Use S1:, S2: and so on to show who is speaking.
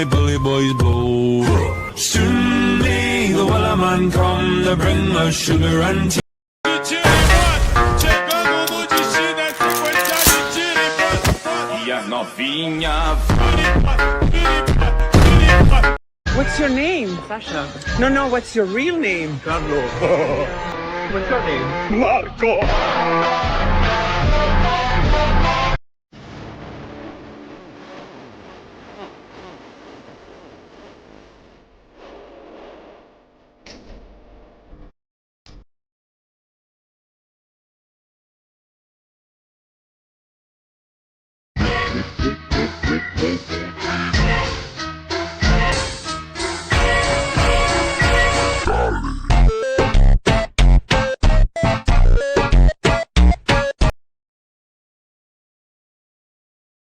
S1: my bully boys blow. Soon may the Wellerman come to bring us sugar and tea.
S2: What's your name?
S3: Sasha.
S2: No, what's your real name?
S3: Carlo.
S2: What's your name?
S3: Marco.